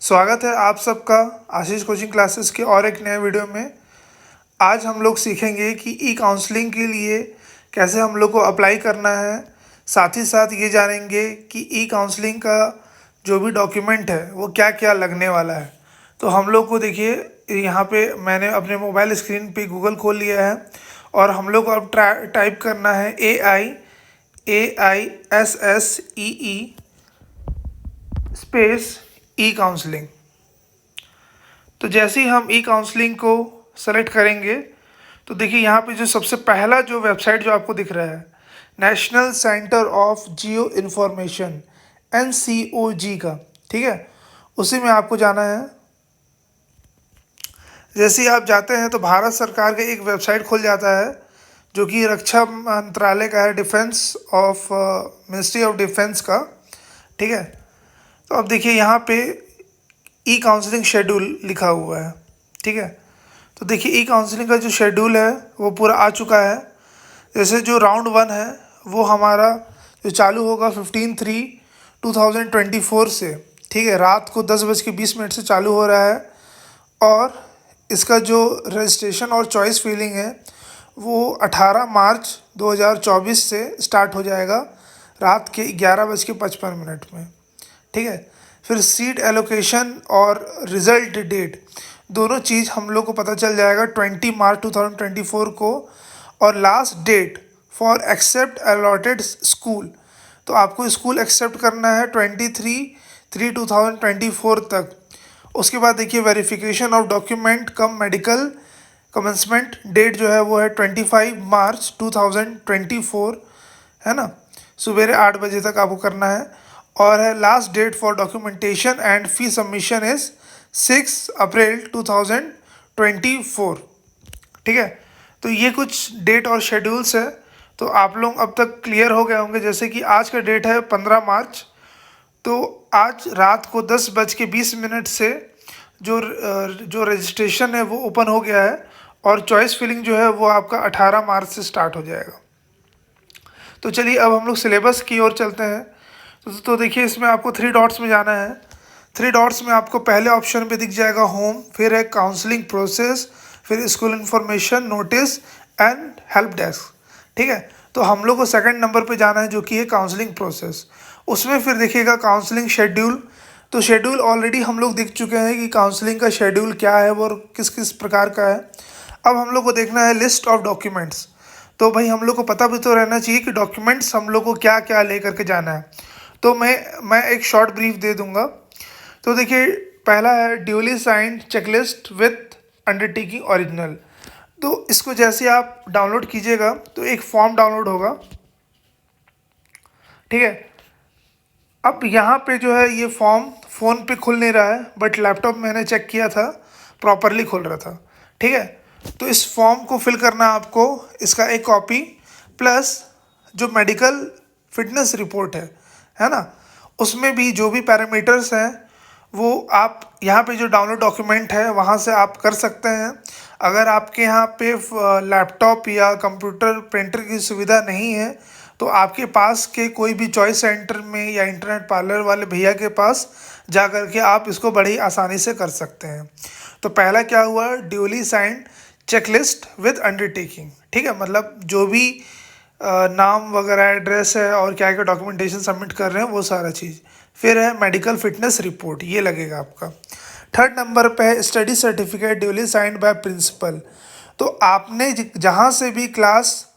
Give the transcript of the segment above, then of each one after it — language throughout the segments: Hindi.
स्वागत है आप सबका आशीष कोचिंग क्लासेस के और एक नए वीडियो में। आज हम लोग सीखेंगे कि ई काउंसलिंग के लिए कैसे हम लोग को अप्लाई करना है। साथ ही साथ ये जानेंगे कि ई काउंसलिंग का जो भी डॉक्यूमेंट है वो क्या क्या लगने वाला है। तो हम लोग को देखिए, यहाँ पे मैंने अपने मोबाइल स्क्रीन पे गूगल खोल लिया है और हम लोग को अब टाइप करना है AISSEE स्पेस ई काउंसलिंग। तो जैसे ही हम ई काउंसलिंग को सेलेक्ट करेंगे तो देखिए यहाँ पे जो सबसे पहला जो वेबसाइट जो आपको दिख रहा है, national centre of Jio information NCOG का, ठीक है, उसी में आपको जाना है। जैसे ही आप जाते हैं तो भारत सरकार का एक वेबसाइट खुल जाता है जो कि रक्षा मंत्रालय का है, defence of ministry of defence का, ठीक है। तो अब देखिए यहाँ पे ई काउंसलिंग शेड्यूल लिखा हुआ है, ठीक है। तो देखिए ई काउंसलिंग का जो शेड्यूल है वो पूरा आ चुका है। जैसे जो राउंड 1 है वो हमारा जो चालू होगा 15/3/2024 से, ठीक है, रात को 10:20 से चालू हो रहा है। और इसका जो रजिस्ट्रेशन और चॉइस फिलिंग है वो 18 मार्च 2024 से स्टार्ट हो जाएगा रात के 11:55 में, ठीक है। फिर सीट एलोकेशन और रिज़ल्ट डेट दोनों चीज़ हम लोग को पता चल जाएगा 20 मार्च 2024 को। और last date for accept allotted school, तो आपको स्कूल एक्सेप्ट करना है 23/3/2024 तक। उसके बाद देखिए verification of document cum medical commencement date जो है वो है 25 मार्च 2024, है ना, सुबह 8 बजे तक आपको करना है। और है last date for documentation and fee submission is 6 April 2024, ठीक है। तो ये कुछ डेट और शेड्यूल्स है। तो आप लोग अब तक क्लियर हो गए होंगे। जैसे कि आज का डेट है 15 मार्च, तो आज रात को 10:20 से जो रजिस्ट्रेशन है वो ओपन हो गया है और चॉइस फिलिंग जो है वो आपका 18 मार्च से स्टार्ट हो जाएगा। तो चलिए अब हम लोग सिलेबस की ओर चलते हैं। तो देखिए इसमें आपको 3 डॉट्स में जाना है। 3 डॉट्स में आपको पहले ऑप्शन पे दिख जाएगा होम, फिर है काउंसलिंग प्रोसेस, फिर school information notice and help desk, ठीक है। तो हम लोग को सेकंड नंबर पे जाना है जो कि है काउंसलिंग प्रोसेस। उसमें फिर देखिएगा काउंसलिंग शेड्यूल। तो शेड्यूल ऑलरेडी हम लोग देख चुके हैं कि काउंसलिंग का शेड्यूल क्या है वो और किस किस प्रकार का है। अब हम लोग को देखना है लिस्ट ऑफ डॉक्यूमेंट्स। तो भाई हम लोग को पता भी तो रहना चाहिए कि डॉक्यूमेंट्स हम लोग को क्या क्या ले करके जाना है। तो मैं एक शॉर्ट ब्रीफ दे दूंगा। तो देखिए पहला है duly signed checklist with undertaking original. तो इसको जैसे आप डाउनलोड कीजिएगा तो एक फॉर्म डाउनलोड होगा, ठीक है। अब यहाँ पे जो है ये फॉर्म फ़ोन पे खुल नहीं रहा है, बट लैपटॉप मैंने चेक किया था प्रॉपरली खुल रहा था, ठीक है। तो इस फॉर्म को फिल करना है आपको, इसका एक कॉपी प्लस जो मेडिकल फिटनेस रिपोर्ट है ना, उसमें भी जो भी पैरामीटर्स हैं वो आप यहाँ पे जो डाउनलोड डॉक्यूमेंट है वहाँ से आप कर सकते हैं। अगर आपके यहाँ पे लैपटॉप या कंप्यूटर प्रिंटर की सुविधा नहीं है तो आपके पास के कोई भी चॉइस सेंटर में या इंटरनेट पार्लर वाले भैया के पास जा कर के आप इसको बड़ी आसानी से कर सकते हैं। तो पहला क्या हुआ, duly signed checklist with undertaking, ठीक है, मतलब जो भी नाम वगैरह एड्रेस है और क्या क्या डॉक्यूमेंटेशन सबमिट कर रहे हैं वो सारा चीज़। फिर है मेडिकल फिटनेस रिपोर्ट, ये लगेगा आपका। थर्ड नंबर पे है study certificate duly signed by principal. तो आपने जहाँ से भी क्लास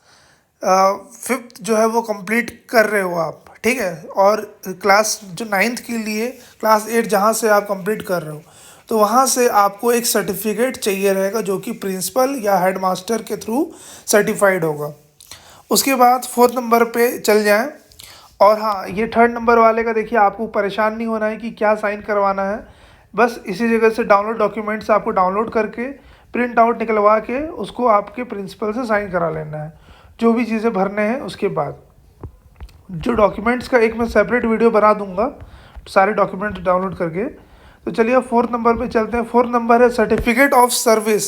5th जो है वो कंप्लीट कर रहे हो आप, ठीक है, और क्लास जो 9th के लिए क्लास 8 जहाँ से आप कंप्लीट कर रहे हो तो वहाँ से आपको एक सर्टिफिकेट चाहिए रहेगा जो कि प्रिंसिपल या हेड मास्टर के थ्रू सर्टिफाइड होगा। उसके बाद 4th नंबर पे चल जाएं। और हाँ, ये 3rd नंबर वाले का देखिए आपको परेशान नहीं होना है कि क्या साइन करवाना है। बस इसी जगह से डाउनलोड डॉक्यूमेंट्स आपको डाउनलोड करके प्रिंट आउट निकलवा के उसको आपके प्रिंसिपल से साइन करा लेना है, जो भी चीज़ें भरने हैं। उसके बाद जो डॉक्यूमेंट्स का एक मैं सेपरेट वीडियो बना दूंगा सारे डॉक्यूमेंट्स डाउनलोड करके। तो चलिए 4th नंबर पे चलते हैं। 4th नंबर है certificate of service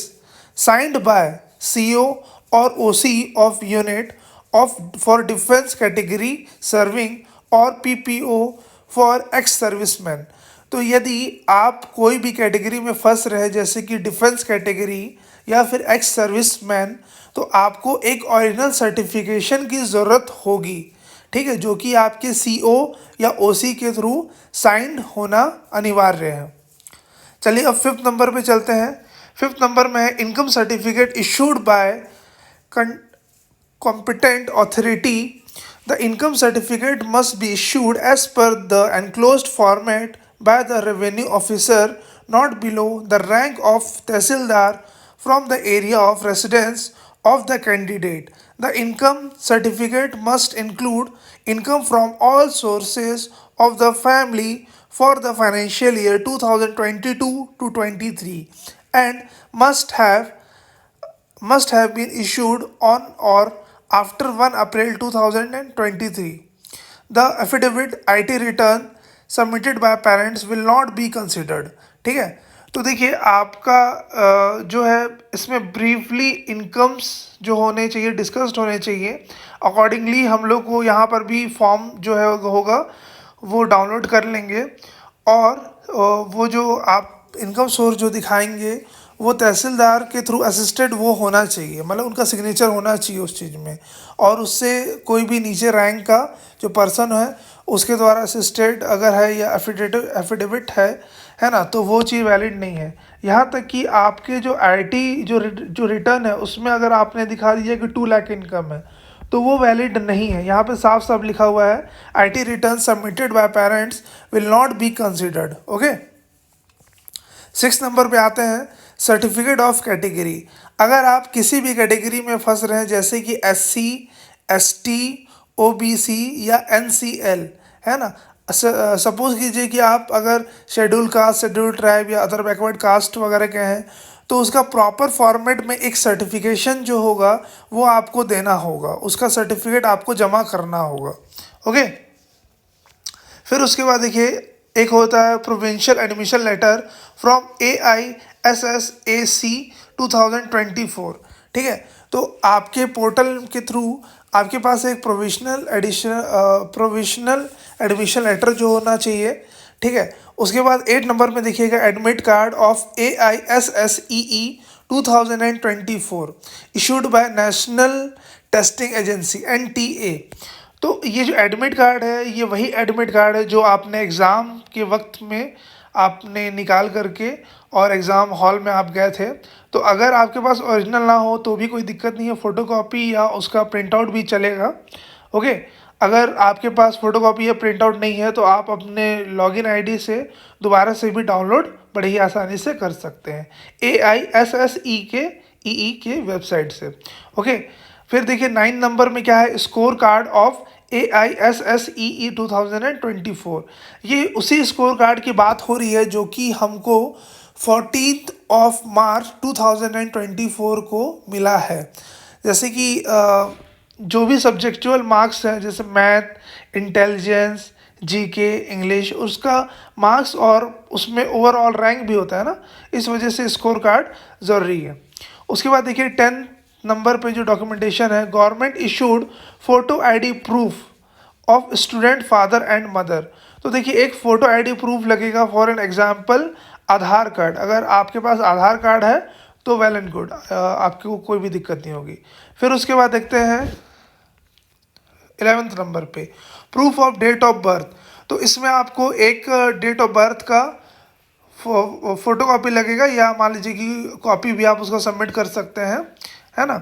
signed by CO और OC of unit of for defence category serving और PPO फॉर एक्स सर्विसमैन। तो यदि आप कोई भी कैटेगरी में फंस रहे जैसे कि डिफेंस कैटेगरी या फिर एक्स सर्विसमैन, तो आपको एक ओरिजिनल सर्टिफिकेशन की ज़रूरत होगी, ठीक है, जो कि आपके सीओ या ओसी के थ्रू साइंड होना अनिवार्य है। चलिए अब फिफ्थ नंबर पे चलते हैं। फिफ्थ नंबर में है income certificate issued by competent authority. The income certificate must be issued as per the enclosed format by the revenue officer not below the rank of Tehsildar from the area of residence of the candidate. The income certificate must include income from all sources of the family for the financial year 2022 to 23 and must have been issued on or after 1 April 2023. The affidavit IT return submitted by parents will not be considered. ठीक है, तो देखिए आपका जो है इसमें ब्रीफली इनकम्स जो होने चाहिए डिस्कस्ड होने चाहिए। अकॉर्डिंगली हम लोग को यहाँ पर भी फॉर्म जो है होगा वो डाउनलोड कर लेंगे, और वो जो आप इनकम सोर्स जो दिखाएंगे वो तहसीलदार के थ्रू असिस्टेड वो होना चाहिए, मतलब उनका सिग्नेचर होना चाहिए उस चीज़ में, और उससे कोई भी नीचे रैंक का जो पर्सन है उसके द्वारा असिस्टेड अगर है या एफिडेविट है ना, तो वो चीज़ वैलिड नहीं है। यहाँ तक कि आपके जो आईटी जो रिटर्न है उसमें अगर आपने दिखा दिया कि 2 लाख इनकम है तो वो वैलिड नहीं है। यहाँ पे साफ साफ लिखा हुआ है IT return submitted by parents will not be considered. Okay, 6 number पे आते हैं सर्टिफिकेट ऑफ कैटेगरी। अगर आप किसी भी कैटेगरी में फंस रहे हैं जैसे कि एससी, एसटी, ओबीसी या एनसीएल, है ना, सपोज कीजिए कि आप अगर शेड्यूल कास्ट, शेड्यूल ट्राइब या अदर बैकवर्ड कास्ट वगैरह के हैं, तो उसका प्रॉपर फॉर्मेट में एक सर्टिफिकेशन जो होगा वो आपको देना होगा, उसका सर्टिफिकेट आपको जमा करना होगा। ओके, फिर उसके बाद देखिए एक होता है provincial admission letter from AISSAC 2024। ठीक है, तो आपके पोर्टल के थ्रू आपके पास एक प्रोविजनल एडमिशन लेटर जो होना चाहिए। ठीक है, उसके बाद 8 नंबर में देखिएगा admit card of AISSEE 2024 issued by national testing agency NTA। तो ये जो एडमिट कार्ड है ये वही एडमिट कार्ड है जो आपने एग्ज़ाम के वक्त में आपने निकाल करके और एग्ज़ाम हॉल में आप गए थे। तो अगर आपके पास ओरिजिनल ना हो तो भी कोई दिक्कत नहीं है, फ़ोटोकॉपी या उसका प्रिंट आउट भी चलेगा। ओके, अगर आपके पास फ़ोटोकॉपी या प्रिंट आउट नहीं है तो आप अपने लॉगिन आईडी से दोबारा से भी डाउनलोड बड़े ही आसानी से कर सकते हैं AISSE के वेबसाइट से। ओके, फिर देखिए 9 नंबर में क्या है स्कोर कार्ड ऑफ AISSEE 2024। ये उसी स्कोर कार्ड की बात हो रही है जो कि हमको 14 मार्च 2024 को मिला है। जैसे कि जो भी सब्जेक्चुअल मार्क्स हैं जैसे मैथ, इंटेलिजेंस, जीके, इंग्लिश, उसका मार्क्स और उसमें ओवरऑल रैंक भी होता है ना, इस वजह से स्कोर कार्ड ज़रूरी है। उसके बाद देखिए 10 नंबर पे जो डॉक्यूमेंटेशन है government issued photo ID proof of student father and mother. तो देखिए एक फ़ोटो आईडी प्रूफ लगेगा। For an example Aadhaar card, अगर आपके पास आधार कार्ड है तो वेल एंड गुड, आपको कोई भी दिक्कत नहीं होगी। फिर उसके बाद देखते हैं 11 नंबर पे proof of date of birth. तो इसमें आपको एक डेट ऑफ बर्थ का फ़ोटोकॉपी लगेगा या मान लीजिए कि कॉपी भी आप उसको सबमिट कर सकते हैं, है ना।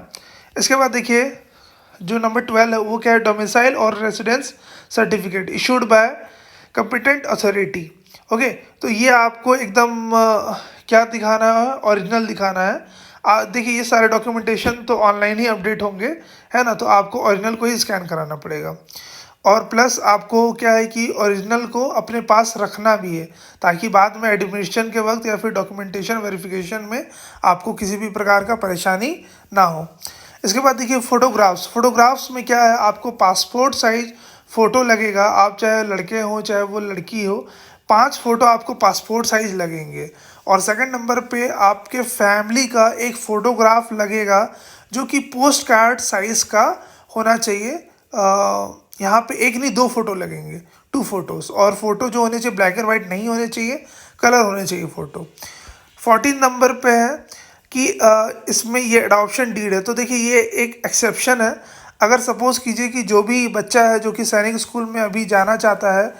इसके बाद देखिए जो नंबर 12 है वो क्या है डोमिसाइल और residence certificate issued by competent authority. Okay, तो ये आपको एकदम क्या दिखाना है, ओरिजिनल दिखाना है। देखिए ये सारे डॉक्यूमेंटेशन तो ऑनलाइन ही अपडेट होंगे, है ना, तो आपको ओरिजिनल को ही स्कैन कराना पड़ेगा। और प्लस आपको क्या है कि ओरिजिनल को अपने पास रखना भी है ताकि बाद में एडमिशन के वक्त या फिर डॉक्यूमेंटेशन वेरिफिकेशन में आपको किसी भी प्रकार का परेशानी ना हो। इसके बाद देखिए फ़ोटोग्राफ्स में क्या है आपको पासपोर्ट साइज फ़ोटो लगेगा। आप चाहे लड़के हो चाहे वो लड़की हो, 5 फ़ोटो आपको पासपोर्ट साइज लगेंगे। और सेकंड नंबर पे आपके फैमिली का एक फ़ोटोग्राफ लगेगा जो कि पोस्ट कार्ड साइज़ का होना चाहिए। यहाँ पे एक नहीं 2 फ़ोटो लगेंगे, 2 फ़ोटोज़, और फ़ोटो जो होने चाहिए ब्लैक एंड वाइट नहीं होने चाहिए, कलर होने चाहिए फ़ोटो। 14 नंबर पे है कि इसमें ये अडॉप्शन डीड है। तो देखिए ये एक एक्सेप्शन है। अगर सपोज़ कीजिए कि जो भी बच्चा है जो कि सैनिक स्कूल में अभी जाना चाहता है,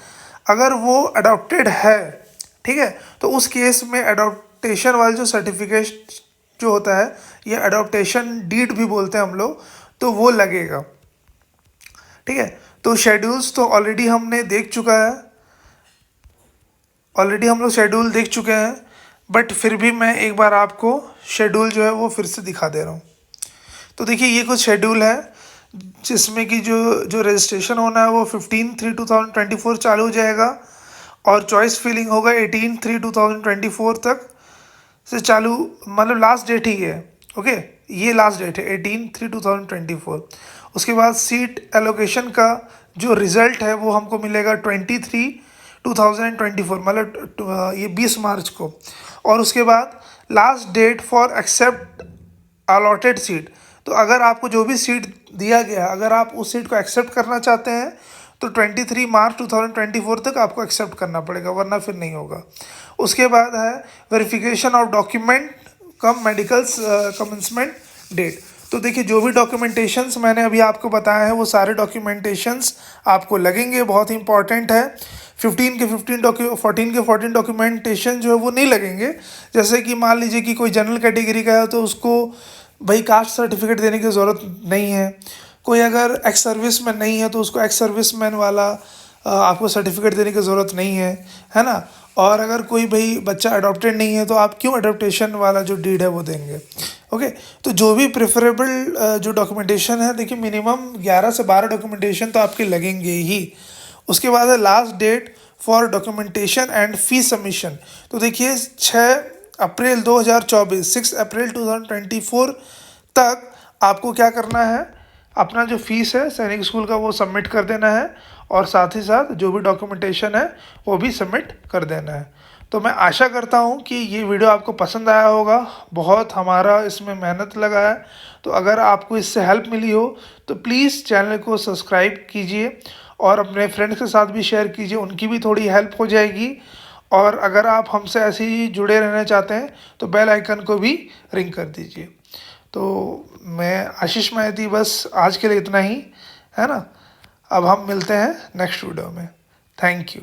अगर वो अडॉप्टेड है, ठीक है, तो उस केस में अडॉप्टेशन वाला जो सर्टिफिकेट जो होता है, ये अडॉप्टेशन डीड भी बोलते हैं हम लोग, तो वो लगेगा। ठीक है, तो शेड्यूल्स तो ऑलरेडी हमने देख चुका है, ऑलरेडी हम लोग शेड्यूल देख चुके हैं, बट फिर भी मैं एक बार आपको शेड्यूल जो है वो फिर से दिखा दे रहा हूँ। तो देखिए ये कुछ शेड्यूल है जिसमें कि जो जो रजिस्ट्रेशन होना है वो 15/3/2024 चालू हो जाएगा, और चॉइस फिलिंग होगा 18/3/2024 तक से चालू, मतलब लास्ट डेट ही है। ओके, ये लास्ट डेट है 18/3/2024। उसके बाद सीट एलोकेशन का जो रिज़ल्ट है वो हमको मिलेगा 23/3/2024, मतलब ये 20 मार्च को। और उसके बाद last date for accept allotted seat, तो अगर आपको जो भी सीट दिया गया, अगर आप उस सीट को एक्सेप्ट करना चाहते हैं तो 23 मार्च 2024 तक आपको एक्सेप्ट करना पड़ेगा, वरना फिर नहीं होगा। उसके बाद है verification of document cum medicals commencement date. तो देखिए जो भी डॉक्यूमेंटेशंस मैंने अभी आपको बताया है वो सारे डॉक्यूमेंटेशंस आपको लगेंगे, बहुत इंपॉर्टेंट है। 14 के 14 डॉक्यूमेंटेशन जो है वो नहीं लगेंगे। जैसे कि मान लीजिए कि कोई जनरल कैटेगरी का है तो उसको भाई कास्ट सर्टिफिकेट देने की ज़रूरत नहीं है। कोई अगर एक्स सर्विस मैन नहीं है तो उसको एक्स सर्विस मैन वाला आपको सर्टिफिकेट देने की ज़रूरत नहीं है ना। और अगर कोई भाई बच्चा अडॉप्टेड नहीं है तो आप क्यों अडॉप्टेशन वाला जो डीड है वो देंगे। ओके, तो जो भी प्रेफरेबल जो डॉक्यूमेंटेशन है, देखिए मिनिमम 11 से 12 डॉक्यूमेंटेशन तो आपके लगेंगे ही। उसके बाद है last date for documentation and fee submission. तो देखिए 6 अप्रैल 2024, 6 अप्रैल 2024 तक आपको क्या करना है, अपना जो फीस है सैनिक स्कूल का वो सबमिट कर देना है, और साथ ही साथ जो भी डॉक्यूमेंटेशन है वो भी सबमिट कर देना है। तो मैं आशा करता हूँ कि ये वीडियो आपको पसंद आया होगा। बहुत हमारा इसमें मेहनत लगा है, तो अगर आपको इससे हेल्प मिली हो तो प्लीज़ चैनल को सब्सक्राइब कीजिए और अपने फ्रेंड्स के साथ भी शेयर कीजिए, उनकी भी थोड़ी हेल्प हो जाएगी। और अगर आप हमसे ऐसे ही जुड़े रहना चाहते हैं तो बेल आइकन को भी रिंग कर दीजिए। तो मैं आशीष माइती, बस आज के लिए इतना ही, है ना। अब हम मिलते हैं नेक्स्ट वीडियो में। Thank you.